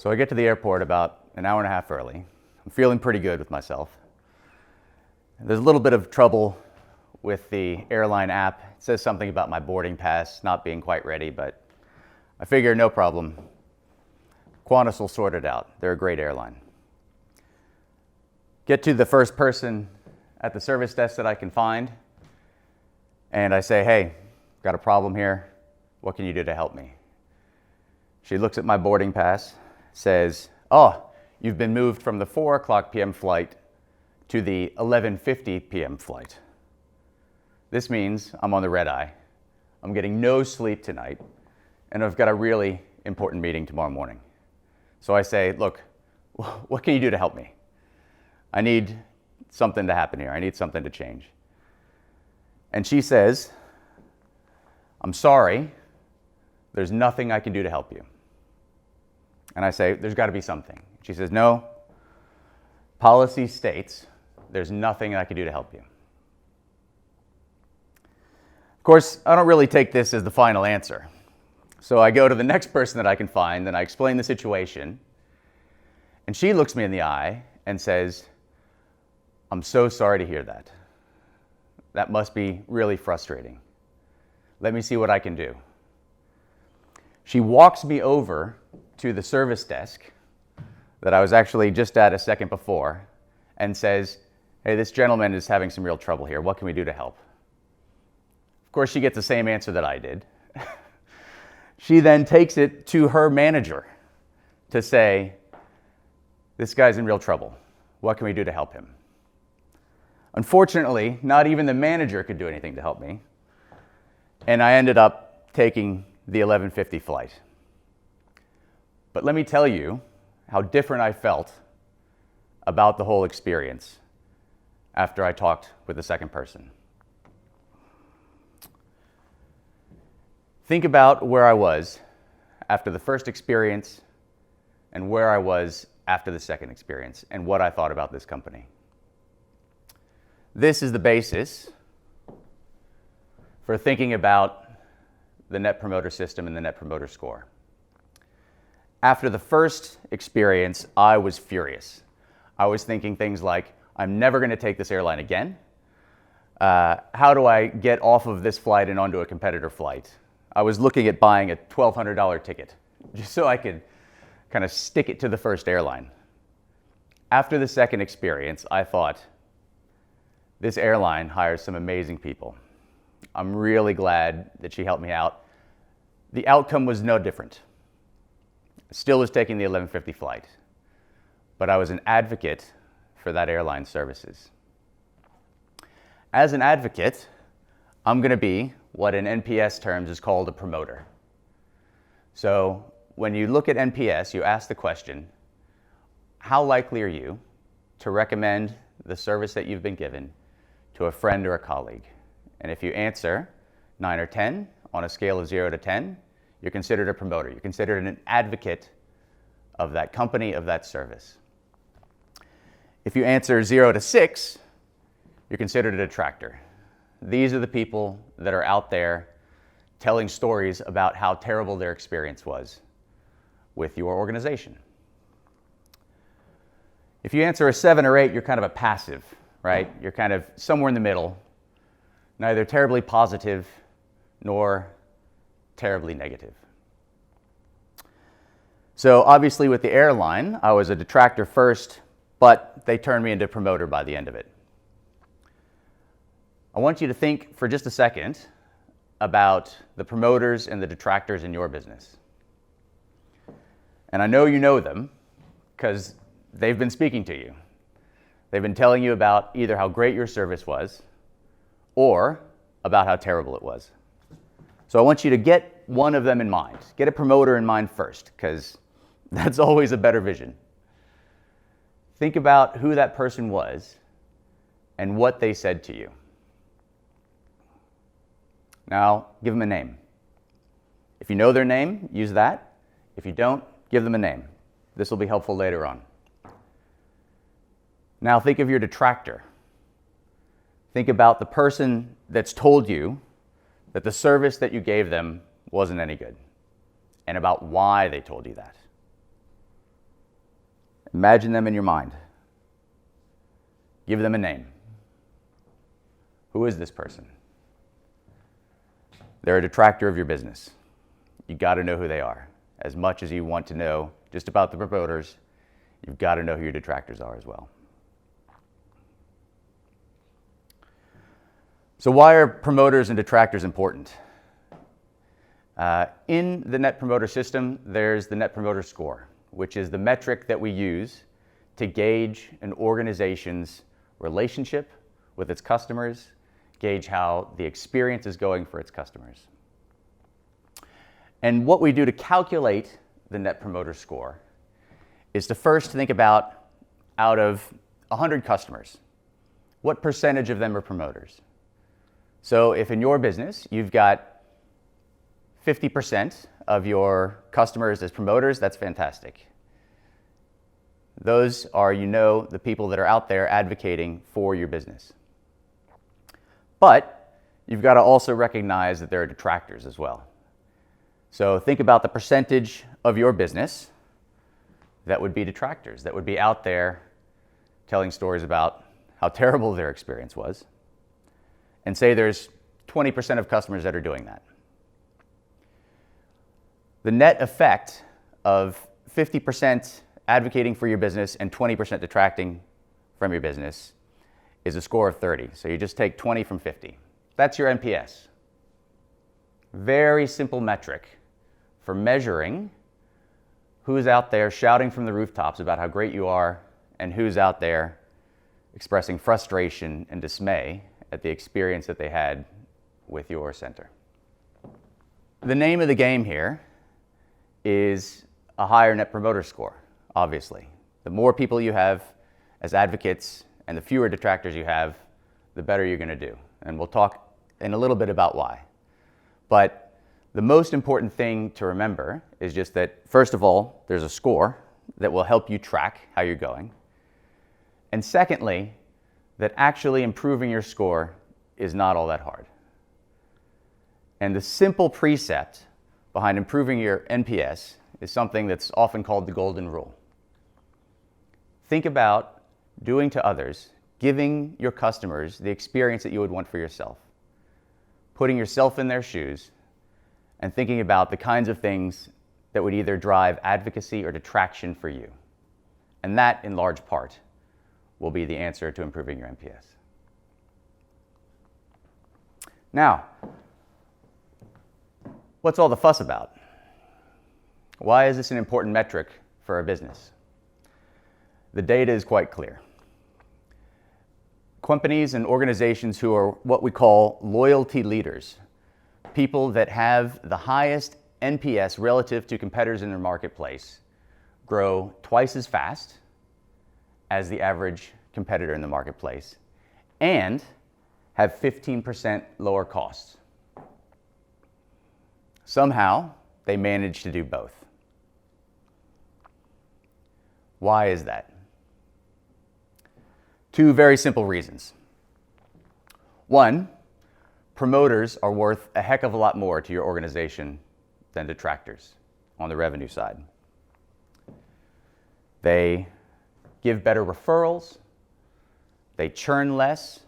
So I get to the airport about an hour and a half early. I'm feeling pretty good with myself. There's a little bit of trouble with the airline app. It says something about my boarding pass not being quite ready, but I figure no problem. Qantas will sort it out. They're a great airline. Get to the first person at the service desk that I can find, and I say, hey, got a problem here. What can you do to help me? She looks at my boarding pass, says, oh, you've been moved from the 4 o'clock p.m. flight to the 11:50 p.m. flight. This means I'm on the red eye. I'm getting no sleep tonight, and I've got a really important meeting tomorrow morning. So I say, look, what can you do to help me? I need something to happen here. I need something to change. And she says, I'm sorry, there's nothing I can do to help you. And I say, there's got to be something. She says, no, policy states there's nothing I can do to help you. Of course, I don't really take this as the final answer. So I go to the next person that I can find, and I explain the situation. And she looks me in the eye and says, I'm so sorry to hear that. That must be really frustrating. Let me see what I can do. She walks me over to the service desk that I was actually just at a second before and says, hey, this gentleman is having some real trouble here. What can we do to help? Of course, she gets the same answer that I did. She then takes it to her manager to say, this guy's in real trouble. What can we do to help him? Unfortunately, not even the manager could do anything to help me, and I ended up taking the 11:50 flight. But let me tell you how different I felt about the whole experience after I talked with the second person. Think about where I was after the first experience and where I was after the second experience and what I thought about this company. This is the basis for thinking about the Net Promoter System and the Net Promoter Score. After the first experience, I was furious. I was thinking things like, I'm never going to take this airline again. How do I get off of this flight and onto a competitor flight? I was looking at buying a $1,200 ticket just so I could kind of stick it to the first airline. After the second experience, I thought, this airline hires some amazing people. I'm really glad that she helped me out. The outcome was no different. I still was taking the 11:50 flight, but I was an advocate for that airline's services. As an advocate, I'm going to be what in NPS terms is called a promoter. So when you look at NPS, you ask the question, how likely are you to recommend the service that you've been given to a friend or a colleague? And if you answer 9 or 10 on a scale of 0 to 10, you're considered a promoter. You're considered an advocate of that company, of that service. If you answer 0 to 6, you're considered a detractor. These are the people that are out there telling stories about how terrible their experience was with your organization. If you answer a 7 or 8, you're kind of a passive, right? You're kind of somewhere in the middle, neither terribly positive nor terribly negative. So obviously with the airline, I was a detractor first, but they turned me into a promoter by the end of it. I want you to think for just a second about the promoters and the detractors in your business. And I know you know them because they've been speaking to you. They've been telling you about either how great your service was or about how terrible it was. So I want you to get one of them in mind. Get a promoter in mind first, because that's always a better vision. Think about who that person was and what they said to you. Now, give them a name. If you know their name, use that. If you don't, give them a name. This will be helpful later on. Now think of your detractor. Think about the person that's told you that the service that you gave them wasn't any good, and about why they told you that. Imagine them in your mind. Give them a name. Who is this person? They're a detractor of your business. You got to know who they are. As much as you want to know just about the promoters, you've got to know who your detractors are as well. So why are promoters and detractors important? In the Net Promoter System, there's the Net Promoter Score, which is the metric that we use to gauge an organization's relationship with its customers, gauge how the experience is going for its customers. And what we do to calculate the Net Promoter Score is to first think about, out of 100 customers, what percentage of them are promoters? So if in your business you've got 50% of your customers as promoters, that's fantastic. Those are, the people that are out there advocating for your business. But you've got to also recognize that there are detractors as well. So think about the percentage of your business that would be detractors, that would be out there telling stories about how terrible their experience was. And say there's 20% of customers that are doing that. The net effect of 50% advocating for your business and 20% detracting from your business is a score of 30. So you just take 20 from 50. That's your NPS. Very simple metric for measuring who's out there shouting from the rooftops about how great you are and who's out there expressing frustration and dismay at the experience that they had with your center. The name of the game here is a higher Net Promoter Score, obviously. The more people you have as advocates and the fewer detractors you have, the better you're going to do. And we'll talk in a little bit about why. But the most important thing to remember is just that, first of all, there's a score that will help you track how you're going. And secondly, that actually improving your score is not all that hard. And the simple precept behind improving your NPS is something that's often called the golden rule. Think about doing to others, giving your customers the experience that you would want for yourself, putting yourself in their shoes, and thinking about the kinds of things that would either drive advocacy or detraction for you. And that, in large part, will be the answer to improving your NPS. Now, what's all the fuss about? Why is this an important metric for our business? The data is quite clear. Companies and organizations who are what we call loyalty leaders, people that have the highest NPS relative to competitors in their marketplace, grow twice as fast as the average competitor in the marketplace and have 15% lower costs. Somehow, they manage to do both. Why is that? Two very simple reasons. One, promoters are worth a heck of a lot more to your organization than detractors on the revenue side. They give better referrals, they churn less,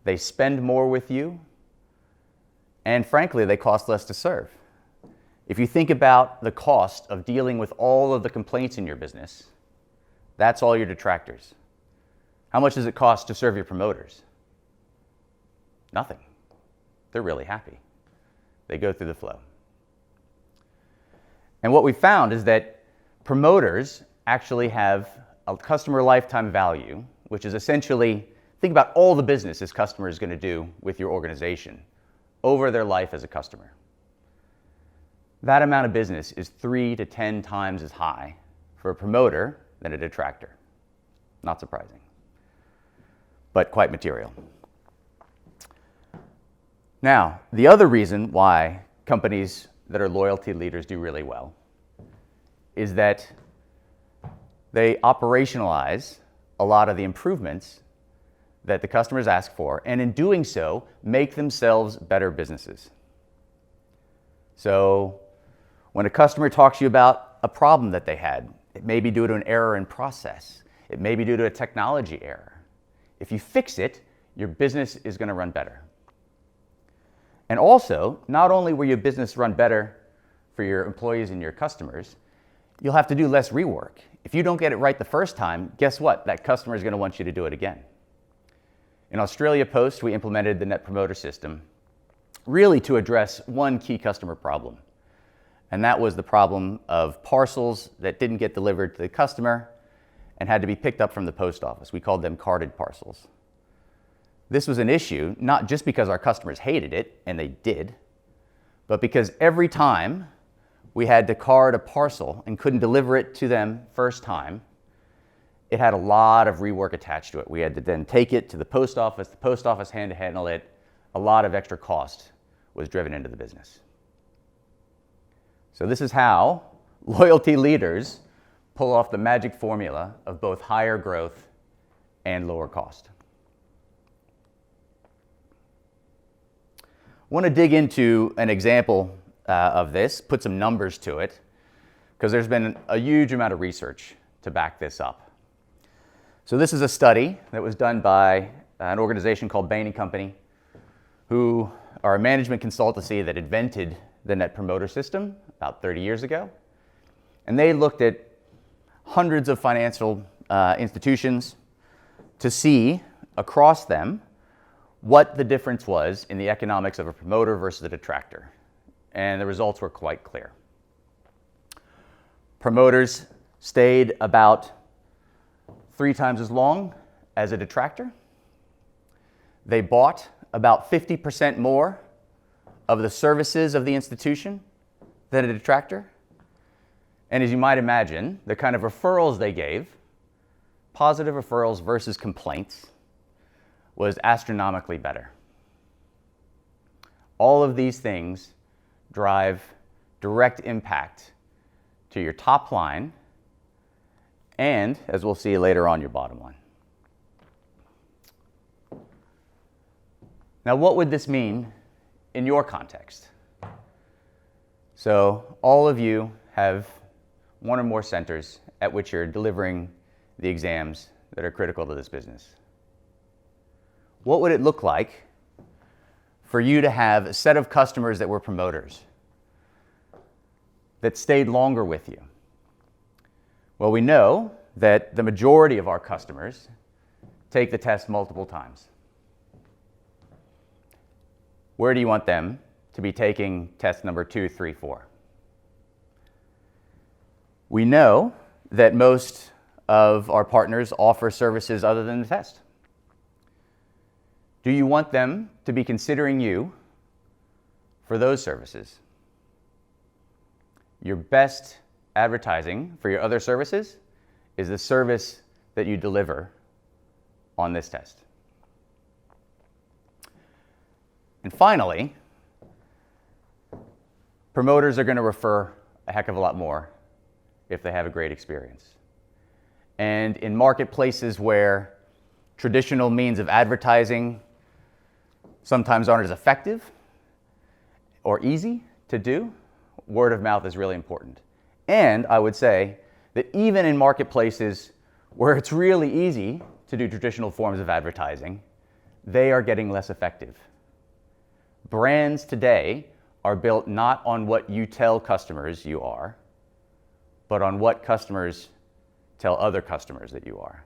they spend more with you, and frankly, they cost less to serve. If you think about the cost of dealing with all of the complaints in your business, that's all your detractors. How much does it cost to serve your promoters? Nothing. They're really happy. They go through the flow. And what we found is that promoters actually have a customer lifetime value, which is essentially, think about all the business this customer is going to do with your organization over their life as a customer. That amount of business is 3 to 10 times as high for a promoter than a detractor. Not surprising, but quite material. Now, the other reason why companies that are loyalty leaders do really well is that they operationalize a lot of the improvements that the customers ask for, and in doing so, make themselves better businesses. So when a customer talks to you about a problem that they had It may be due to an error in process. It may be due to a technology error. If you fix it, your business is going to run better. And also, not only will your business run better for your employees and your customers, you'll have to do less rework. If you don't get it right the first time, guess what? That customer is going to want you to do it again. In Australia Post, we implemented the Net Promoter System really to address one key customer problem. And that was the problem of parcels that didn't get delivered to the customer and had to be picked up from the post office. We called them carded parcels. This was an issue, not just because our customers hated it, and they did, but because every time we had to card a parcel and couldn't deliver it to them first time, it had a lot of rework attached to it. We had to then take it to the post office had to handle it. A lot of extra cost was driven into the business. So this is how loyalty leaders pull off the magic formula of both higher growth and lower cost. I want to dig into an example of this, put some numbers to it, because there's been a huge amount of research to back this up. So this is a study that was done by an organization called Bain & Company, who are a management consultancy that invented the Net Promoter System about 30 years ago. And they looked at hundreds of financial institutions to see across them what the difference was in the economics of a promoter versus a detractor. And the results were quite clear. Promoters stayed about 3 times as long as a detractor. They bought about 50% more of the services of the institution than a detractor. And as you might imagine, the kind of referrals they gave, positive referrals versus complaints, was astronomically better. All of these things drive direct impact to your top line and, as we'll see later on, your bottom line. Now, what would this mean in your context? So all of you have one or more centers at which you're delivering the exams that are critical to this business. What would it look like for you to have a set of customers that were promoters that stayed longer with you? Well, we know that the majority of our customers take the test multiple times. Where do you want them to be taking test number 2, 3, 4? We know that most of our partners offer services other than the test. Do you want them to be considering you for those services? Your best advertising for your other services is the service that you deliver on this test. And finally, promoters are going to refer a heck of a lot more if they have a great experience. And in marketplaces where traditional means of advertising sometimes aren't as effective or easy to do, word of mouth is really important. And I would say that even in marketplaces where it's really easy to do traditional forms of advertising, they are getting less effective. Brands today are built not on what you tell customers you are, but on what customers tell other customers that you are.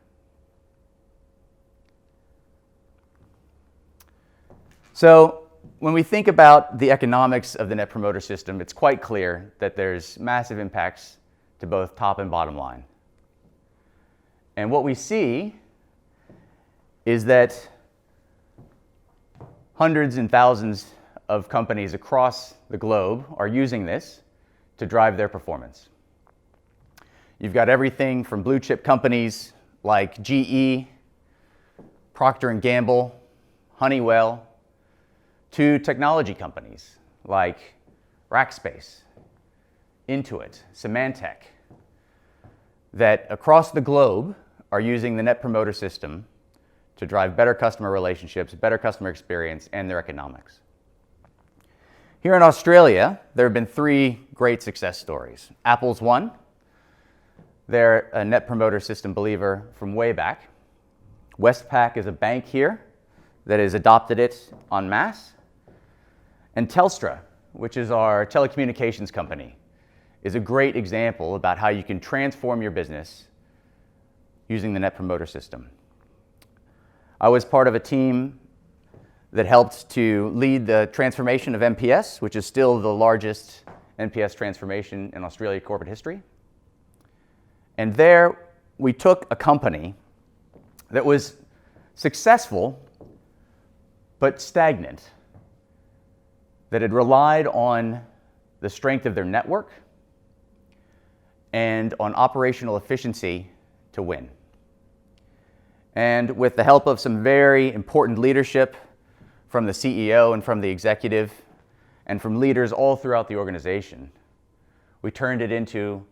So when we think about the economics of the Net Promoter System, it's quite clear that there's massive impacts to both top and bottom line. And what we see is that hundreds and thousands of companies across the globe are using this to drive their performance. You've got everything from blue chip companies like GE, Procter & Gamble, Honeywell, to technology companies like Rackspace, Intuit, Symantec, that across the globe are using the Net Promoter System to drive better customer relationships, better customer experience, and their economics. Here in Australia, there have been 3 great success stories. Apple's one. They're a Net Promoter System believer from way back. Westpac is a bank here that has adopted it en masse. And Telstra, which is our telecommunications company, is a great example about how you can transform your business using the Net Promoter System. I was part of a team that helped to lead the transformation of NPS, which is still the largest NPS transformation in Australia corporate history. And there we took a company that was successful but stagnant, that had relied on the strength of their network and on operational efficiency to win. And with the help of some very important leadership from the CEO and from the executive and from leaders all throughout the organization, we turned it into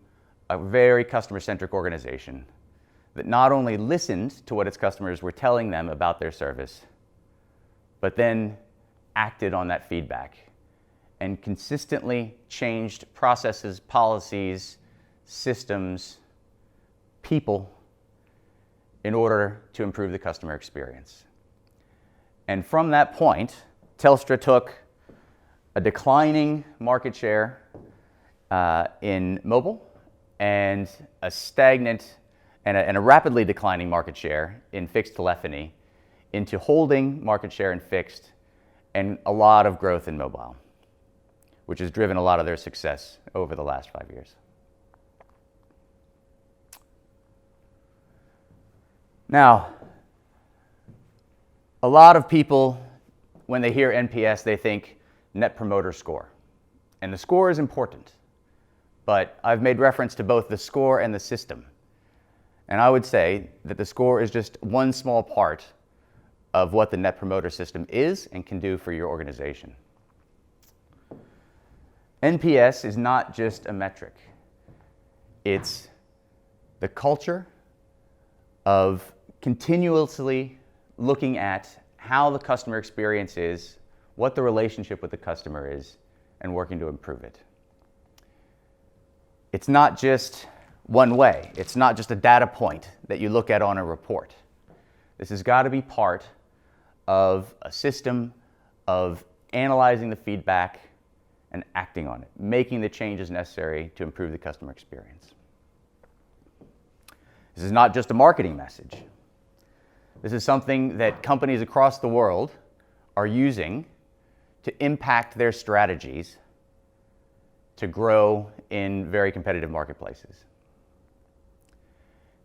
a very customer-centric organization that not only listened to what its customers were telling them about their service, but then acted on that feedback and consistently changed processes, policies, systems, people in order to improve the customer experience. And from that point, Telstra took a declining market share in mobile and a stagnant and a rapidly declining market share in fixed telephony into holding market share in fixed and a lot of growth in mobile, which has driven a lot of their success over the last 5 years. Now, a lot of people, when they hear NPS, they think Net Promoter Score. And the score is important, but I've made reference to both the score and the system. And I would say that the score is just one small part of what the Net Promoter System is and can do for your organization. NPS is not just a metric. It's the culture of continuously looking at how the customer experience is, what the relationship with the customer is, and working to improve it. It's not just one way. It's not just a data point that you look at on a report. This has got to be part of a system of analyzing the feedback and acting on it, making the changes necessary to improve the customer experience. This is not just a marketing message. This is something that companies across the world are using to impact their strategies to grow in very competitive marketplaces.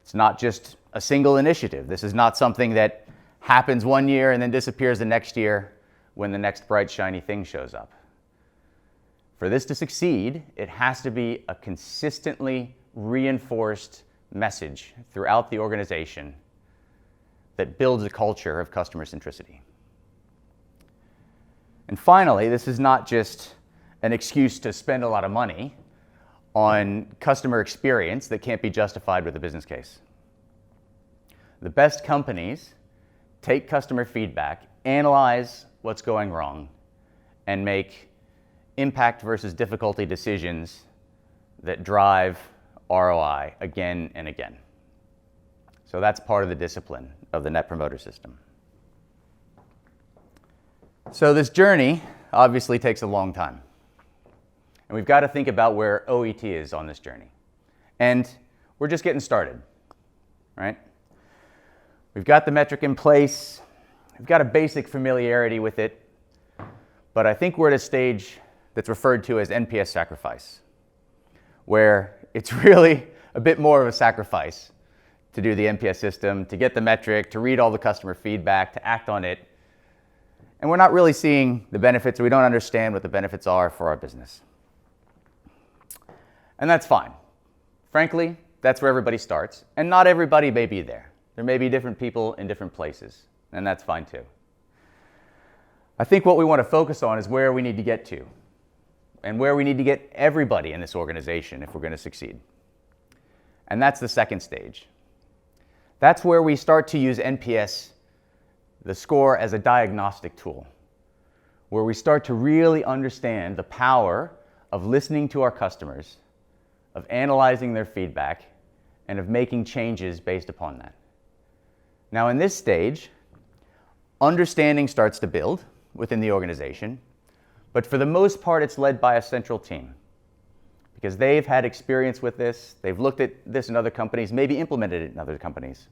It's not just a single initiative. This is not something that happens one year and then disappears the next year when the next bright, shiny thing shows up. For this to succeed, it has to be a consistently reinforced message throughout the organization that builds a culture of customer centricity. And finally, this is not just an excuse to spend a lot of money on customer experience that can't be justified with a business case. The best companies take customer feedback, analyze what's going wrong, and make impact versus difficulty decisions that drive ROI again and again. So that's part of the discipline of the Net Promoter System. So this journey obviously takes a long time. And we've got to think about where OET is on this journey. And we're just getting started, right? We've got the metric in place. We've got a basic familiarity with it. But I think we're at a stage that's referred to as NPS sacrifice, where it's really a bit more of a sacrifice to do the NPS system, to get the metric, to read all the customer feedback, to act on it. And we're not really seeing the benefits, or we don't understand what the benefits are for our business. And that's fine. Frankly, that's where everybody starts. And not everybody may be there. There may be different people in different places, and that's fine too. I think what we want to focus on is where we need to get to, and where we need to get everybody in this organization if we're going to succeed. And that's the second stage. That's where we start to use NPS, the score, as a diagnostic tool, where we start to really understand the power of listening to our customers, of analyzing their feedback, and of making changes based upon that. Now, in this stage, understanding starts to build within the organization, but for the most part, it's led by a central team because they've had experience with this, they've looked at this in other companies, maybe implemented it in other companies.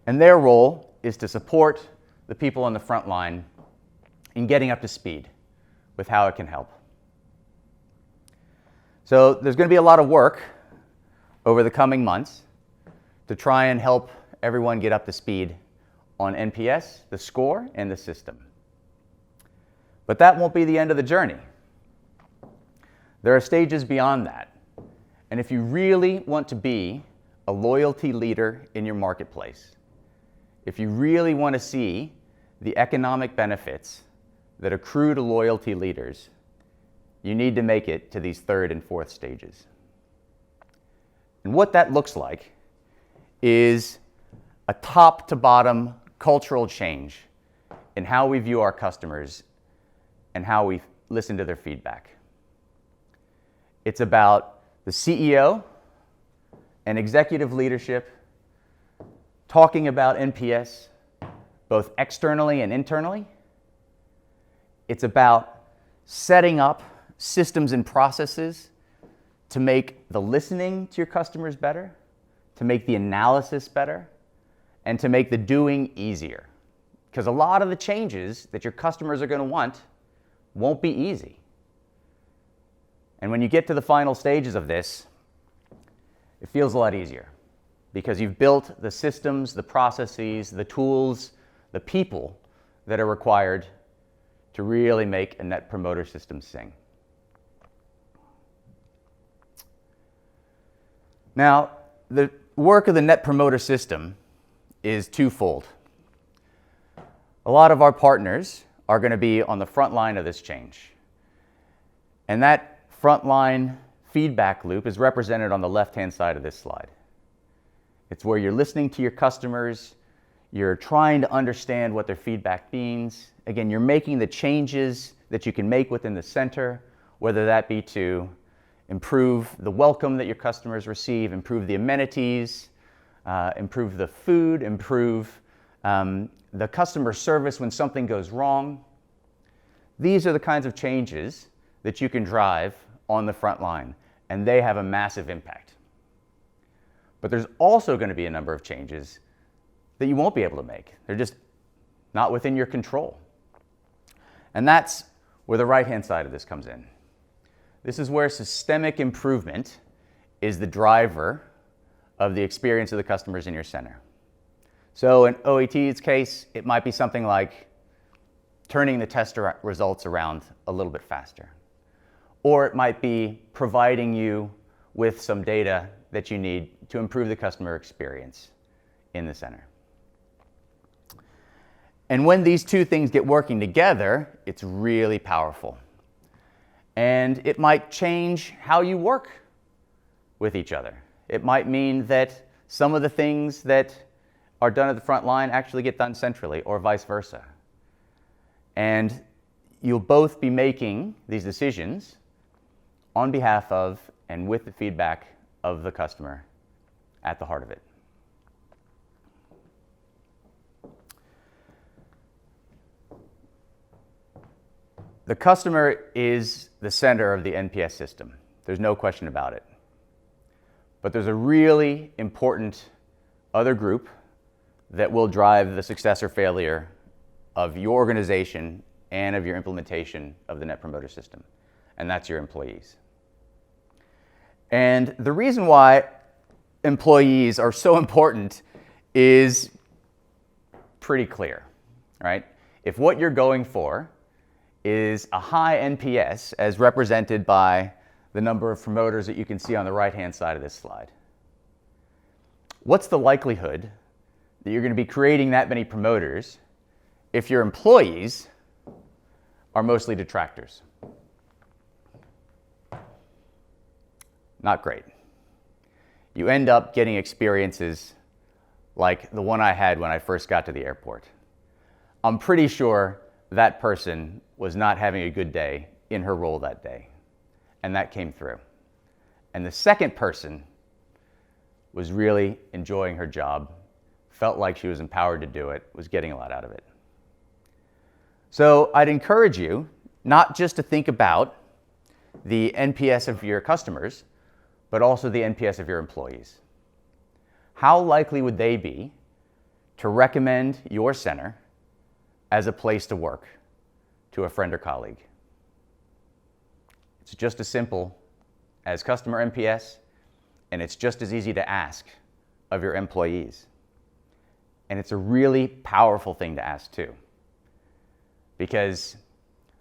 And their role is to support the people on the front line in getting up to speed with how it can help. So there's going to be a lot of work over the coming months to try and help everyone get up to speed on NPS, the score, and the system. But that won't be the end of the journey. There are stages beyond that. And if you really want to be a loyalty leader in your marketplace, if you really want to see the economic benefits that accrue to loyalty leaders, you need to make it to these third and fourth stages. And what that looks like is a top to bottom cultural change in how we view our customers and how we listen to their feedback. It's about the CEO and executive leadership talking about NPS both externally and internally. It's about setting up systems and processes to make the listening to your customers better, to make the analysis better, and to make the doing easier. Because a lot of the changes that your customers are going to want won't be easy. And when you get to the final stages of this, it feels a lot easier because you've built the systems, the processes, the tools, the people that are required to really make a Net Promoter System sing. Now, the work of the Net Promoter System is twofold. A lot of our partners are going to be on the front line of this change. And that frontline feedback loop is represented on the left-hand side of this slide. It's where you're listening to your customers, you're trying to understand what their feedback means. Again, you're making the changes that you can make within the center, whether that be to improve the welcome that your customers receive, improve the amenities, improve the food, improve the customer service when something goes wrong. These are the kinds of changes that you can drive on the front line, and they have a massive impact. But there's also going to be a number of changes that you won't be able to make. They're just not within your control. And that's where the right-hand side of this comes in. This is where systemic improvement is the driver of the experience of the customers in your center. So in OET's case, it might be something like turning the test results around a little bit faster. Or it might be providing you with some data that you need to improve the customer experience in the center. And when these two things get working together, it's really powerful. And it might change how you work with each other. It might mean that some of the things that are done at the front line actually get done centrally, or vice versa. And you'll both be making these decisions on behalf of and with the feedback of the customer at the heart of it. The customer is the center of the NPS system. There's no question about it. But there's a really important other group that will drive the success or failure of your organization and of your implementation of the Net Promoter System, and that's your employees. And the reason why employees are so important is pretty clear, right? If what you're going for is a high NPS, as represented by the number of promoters that you can see on the right-hand side of this slide, what's the likelihood that you're going to be creating that many promoters if your employees are mostly detractors? Not great. You end up getting experiences like the one I had when I first got to the airport. I'm pretty sure that person was not having a good day in her role that day, and that came through. And the second person was really enjoying her job, felt like she was empowered to do it, was getting a lot out of it. So I'd encourage you not just to think about the NPS of your customers, but also the NPS of your employees. How likely would they be to recommend your center as a place to work to a friend or colleague? It's just as simple as customer NPS, and it's just as easy to ask of your employees. And it's a really powerful thing to ask too. Because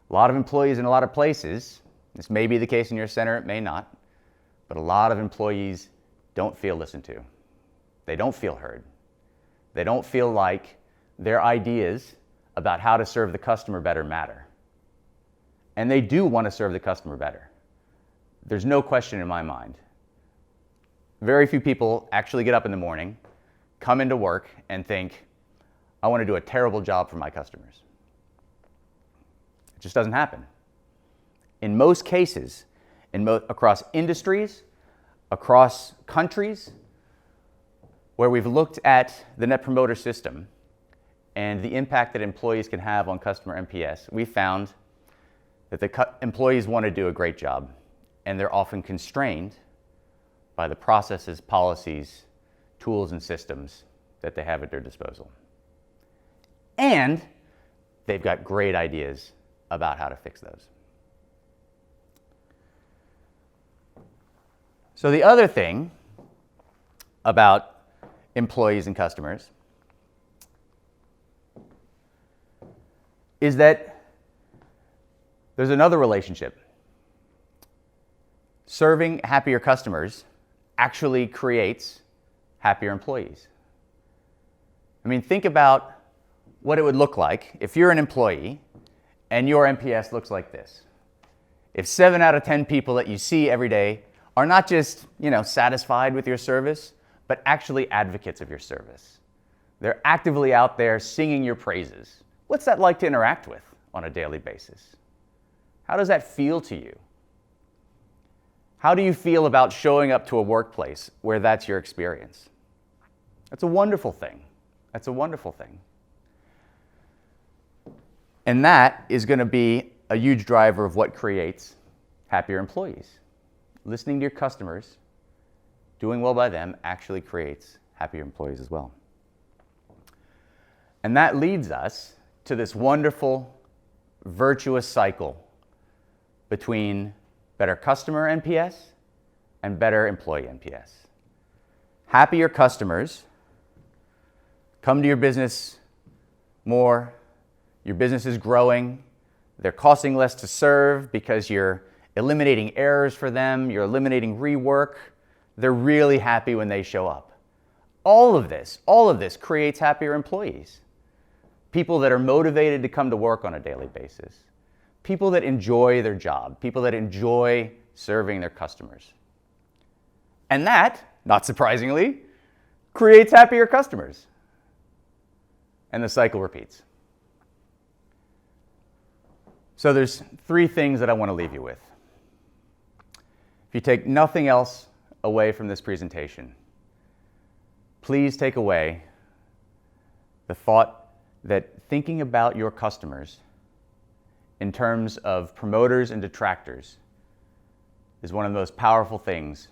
a lot of employees in a lot of places, this may be the case in your center, it may not, but a lot of employees don't feel listened to. They don't feel heard. They don't feel like their ideas about how to serve the customer better matter. And they do want to serve the customer better. There's no question in my mind. Very few people actually get up in the morning, come into work, and think, I want to do a terrible job for my customers. It just doesn't happen. In most cases, across industries, across countries, where we've looked at the Net Promoter System and the impact that employees can have on customer NPS, we found that the employees want to do a great job, and they're often constrained by the processes, policies, tools, and systems that they have at their disposal. And they've got great ideas about how to fix those. So the other thing about employees and customers is that there's another relationship. Serving happier customers actually creates happier employees. I mean, think about what it would look like if you're an employee and your NPS looks like this. If 7 out of 10 people that you see every day are not just, satisfied with your service, but actually advocates of your service. They're actively out there singing your praises. What's that like to interact with on a daily basis? How does that feel to you? How do you feel about showing up to a workplace where that's your experience? That's a wonderful thing. That's a wonderful thing. And that is going to be a huge driver of what creates happier employees. Listening to your customers, doing well by them, actually creates happier employees as well. And that leads us to this wonderful, virtuous cycle between better customer NPS and better employee NPS. Happier customers come to your business more, your business is growing, they're costing less to serve because you're eliminating errors for them, you're eliminating rework. They're really happy when they show up. All of this creates happier employees. People that are motivated to come to work on a daily basis. People that enjoy their job. People that enjoy serving their customers. And that, not surprisingly, creates happier customers. And the cycle repeats. So there's 3 things that I want to leave you with. If you take nothing else away from this presentation, please take away the thought that thinking about your customers in terms of promoters and detractors is one of the most powerful things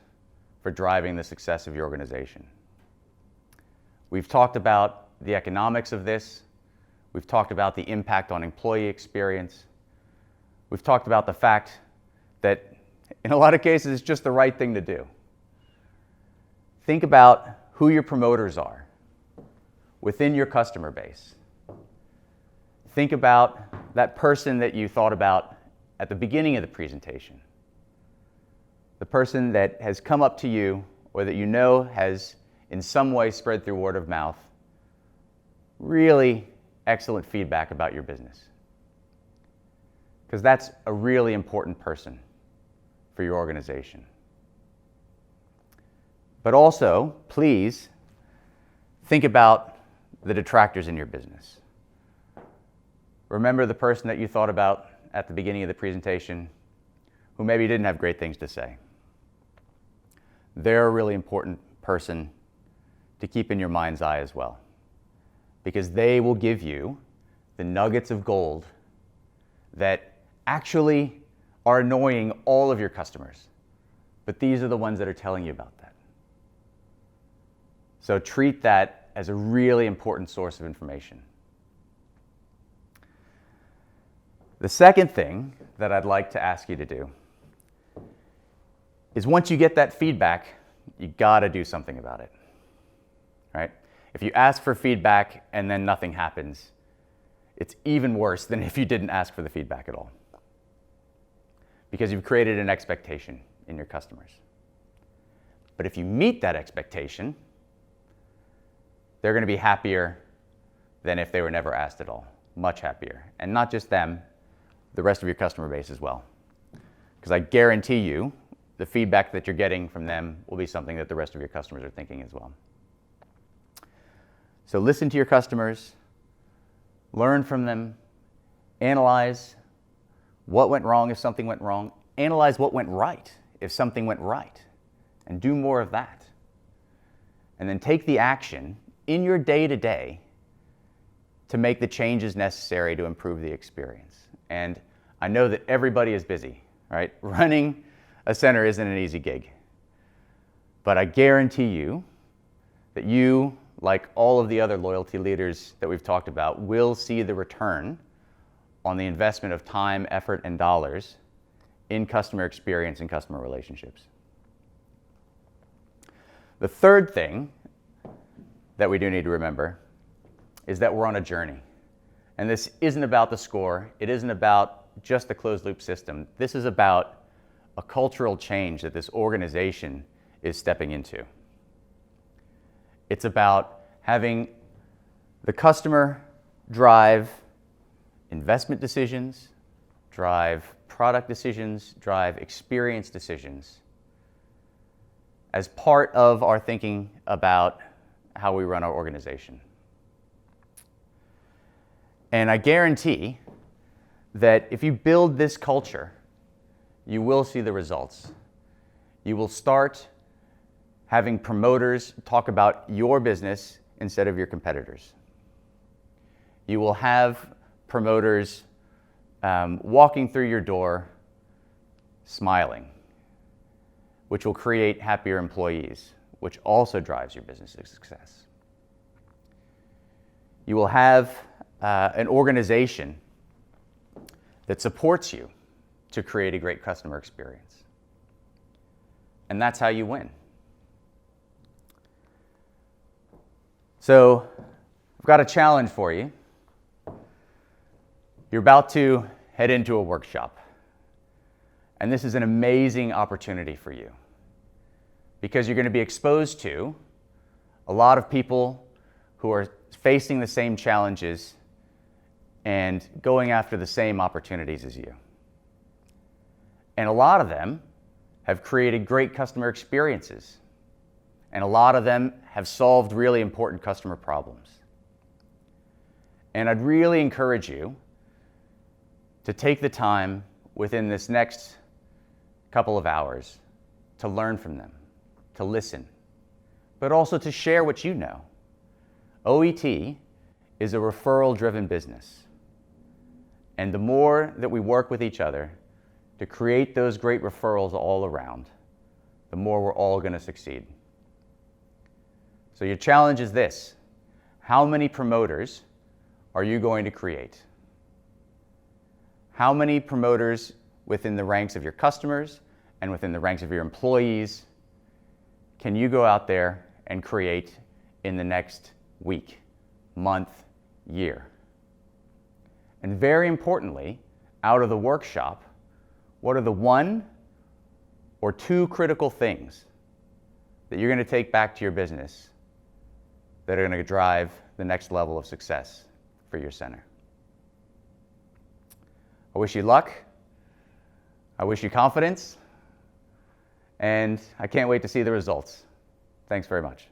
for driving the success of your organization. We've talked about the economics of this. We've talked about the impact on employee experience. We've talked about the fact that in a lot of cases, it's just the right thing to do. Think about who your promoters are within your customer base. Think about that person that you thought about at the beginning of the presentation. The person that has come up to you or that you know has in some way spread through word of mouth really excellent feedback about your business. Because that's a really important person for your organization. But also, please think about the detractors in your business. Remember the person that you thought about at the beginning of the presentation who maybe didn't have great things to say. They're a really important person to keep in your mind's eye as well, because they will give you the nuggets of gold that actually are annoying all of your customers, but these are the ones that are telling you about that. So treat that as a really important source of information. The second thing that I'd like to ask you to do is, once you get that feedback, you gotta do something about it, right? If you ask for feedback and then nothing happens, it's even worse than if you didn't ask for the feedback at all, because you've created an expectation in your customers. But if you meet that expectation, they're gonna be happier than if they were never asked at all, much happier. And not just them, the rest of your customer base as well. Because I guarantee you, the feedback that you're getting from them will be something that the rest of your customers are thinking as well. So listen to your customers, learn from them, analyze what went wrong if something went wrong, analyze what went right if something went right, and do more of that. And then take the action in your day-to-day to make the changes necessary to improve the experience. And I know that everybody is busy, right? Running a center isn't an easy gig. But I guarantee you that you, like all of the other loyalty leaders that we've talked about, will see the return on the investment of time, effort, and dollars in customer experience and customer relationships. The third thing that we do need to remember is that we're on a journey. And this isn't about the score. It isn't about just the closed loop system. This is about a cultural change that this organization is stepping into. It's about having the customer drive investment decisions, drive product decisions, drive experience decisions as part of our thinking about how we run our organization. And I guarantee that if you build this culture, you will see the results. You will start having promoters talk about your business instead of your competitors. You will have promoters walking through your door smiling, which will create happier employees, which also drives your business success. You will have an organization that supports you to create a great customer experience. And that's how you win. So I've got a challenge for you. You're about to head into a workshop. And this is an amazing opportunity for you, because you're going to be exposed to a lot of people who are facing the same challenges and going after the same opportunities as you. And a lot of them have created great customer experiences. And a lot of them have solved really important customer problems. And I'd really encourage you to take the time within this next couple of hours to learn from them, to listen, but also to share what you know. OET is a referral-driven business. And the more that we work with each other to create those great referrals all around, the more we're all going to succeed. So your challenge is this: how many promoters are you going to create? How many promoters within the ranks of your customers and within the ranks of your employees can you go out there and create in the next week, month, year? And very importantly, out of the workshop, what are the 1 or 2 critical things that you're going to take back to your business that are going to drive the next level of success for your center? I wish you luck. I wish you confidence. And I can't wait to see the results. Thanks very much.